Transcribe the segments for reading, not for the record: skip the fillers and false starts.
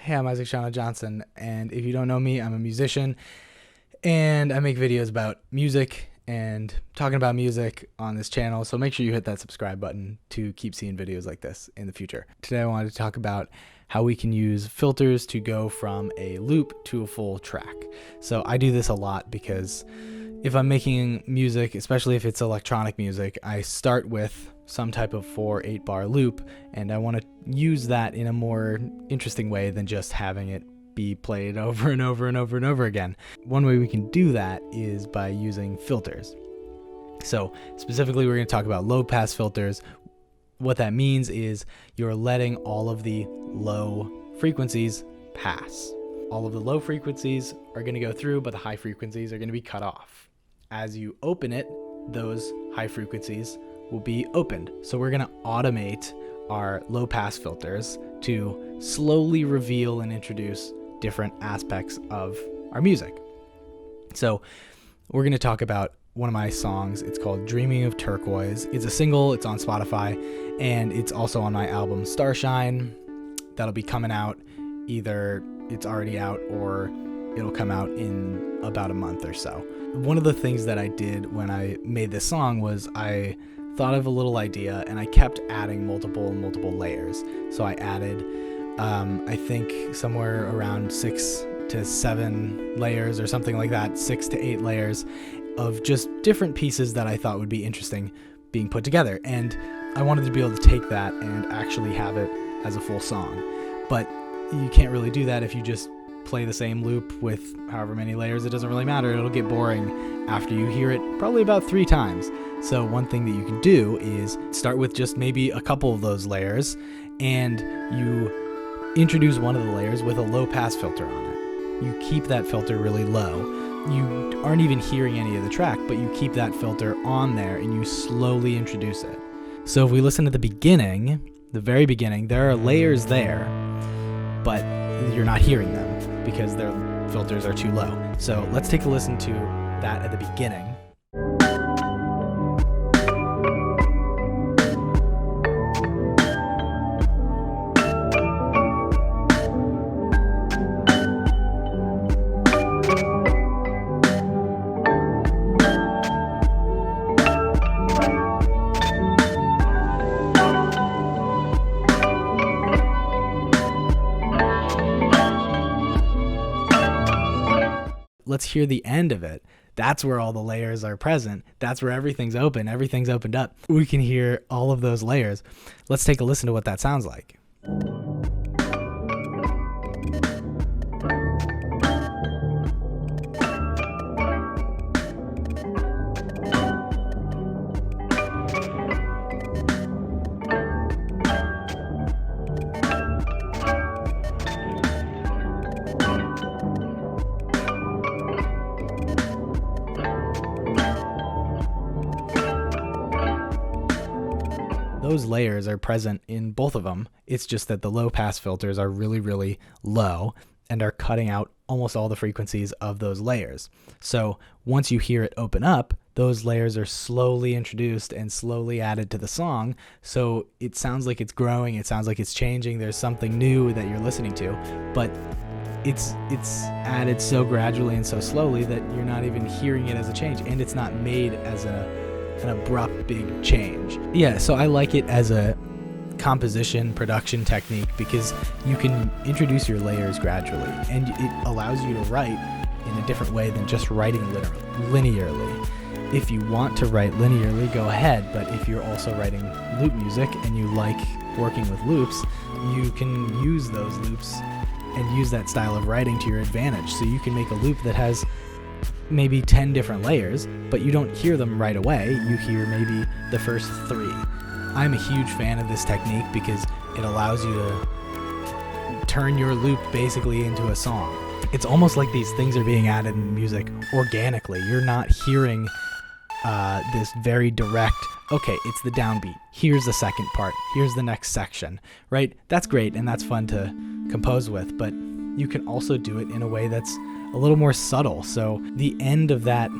Hey, I'm Isaac Shana Johnson, and if you don't know me, I'm a musician, and I make videos about music and talking about music on this channel, so make sure you hit that subscribe button to keep seeing videos like this in the future. Today I wanted to talk about how we can use filters to go from a loop to a full track. So I do this a lot because if I'm making music, especially if it's electronic music, I start with some type of 4-8 bar loop, and I want to use that in a more interesting way than just having it be played over and over and over and over again. One way we can do that is by using filters. So specifically, we're going to talk about low pass filters. What that means is you're letting all of the low frequencies pass. All of the low frequencies are going to go through, but the high frequencies are going to be cut off. As you open it, those high frequencies will be opened. So we're going to automate our low pass filters to slowly reveal and introduce different aspects of our music. So we're going to talk about one of my songs. It's called Dreaming of Turquoise. It's a single, it's on Spotify, and it's also on my album Starshine. That'll be coming out, either it's already out or it'll come out in about a month or so. One of the things that I did when I made this song was I thought of a little idea and I kept adding multiple layers. So I added, I think somewhere around 6 to 7 layers or something like that, 6 to 8 layers of just different pieces that I thought would be interesting being put together. And I wanted to be able to take that and actually have it as a full song. But you can't really do that if you just play the same loop with however many layers. It doesn't really matter. It'll get boring after you hear it probably about 3 times. So one thing that you can do is start with just maybe a couple of those layers, and you introduce one of the layers with a low pass filter on it. You keep that filter really low. You aren't even hearing any of the track, but you keep that filter on there and you slowly introduce it. So if we listen to the beginning, the very beginning, there are layers there, but you're not hearing them because their filters are too low. So let's take a listen to that at the beginning. Let's hear the end of it. That's where all the layers are present. That's where everything's open. Everything's opened up. We can hear all of those layers. Let's take a listen to what that sounds like. Those layers are present in both of them. It's just that the low pass filters are really low and are cutting out almost all the frequencies of those layers. So once you hear it open up, those layers are slowly introduced and slowly added to the song. So it sounds like it's growing. It sounds like it's changing. There's something new that you're listening to, but it's added so gradually and so slowly that you're not even hearing it as a change, and it's not made as an abrupt big change. Yeah, so I like it as a composition production technique because you can introduce your layers gradually, and it allows you to write in a different way than just writing linearly. If you want to write linearly, go ahead, but if you're also writing loop music and you like working with loops, you can use those loops and use that style of writing to your advantage. So you can make a loop that has maybe 10 different layers, but you don't hear them right away. You hear maybe the first 3. I'm a huge fan of this technique because it allows you to turn your loop basically into a song. It's almost like these things are being added in music organically. You're not hearing this very direct, okay, it's the downbeat, here's the second part, here's the next section, right? That's great and that's fun to compose with, but you can also do it in a way that's a little more subtle. So the end of that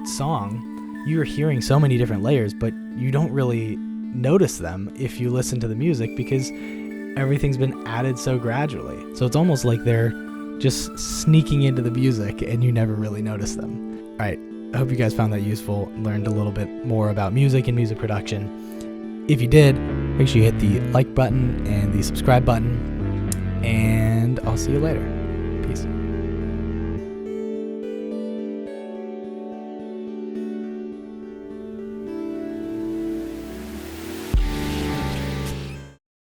song, you're hearing so many different layers, but you don't really notice them if you listen to the music because everything's been added so gradually. So it's almost like they're just sneaking into the music and you never really notice them. All right, I hope you guys found that useful, learned a little bit more about music and music production. If you did, make sure you hit the like button and the subscribe button, and I'll see you later. Peace.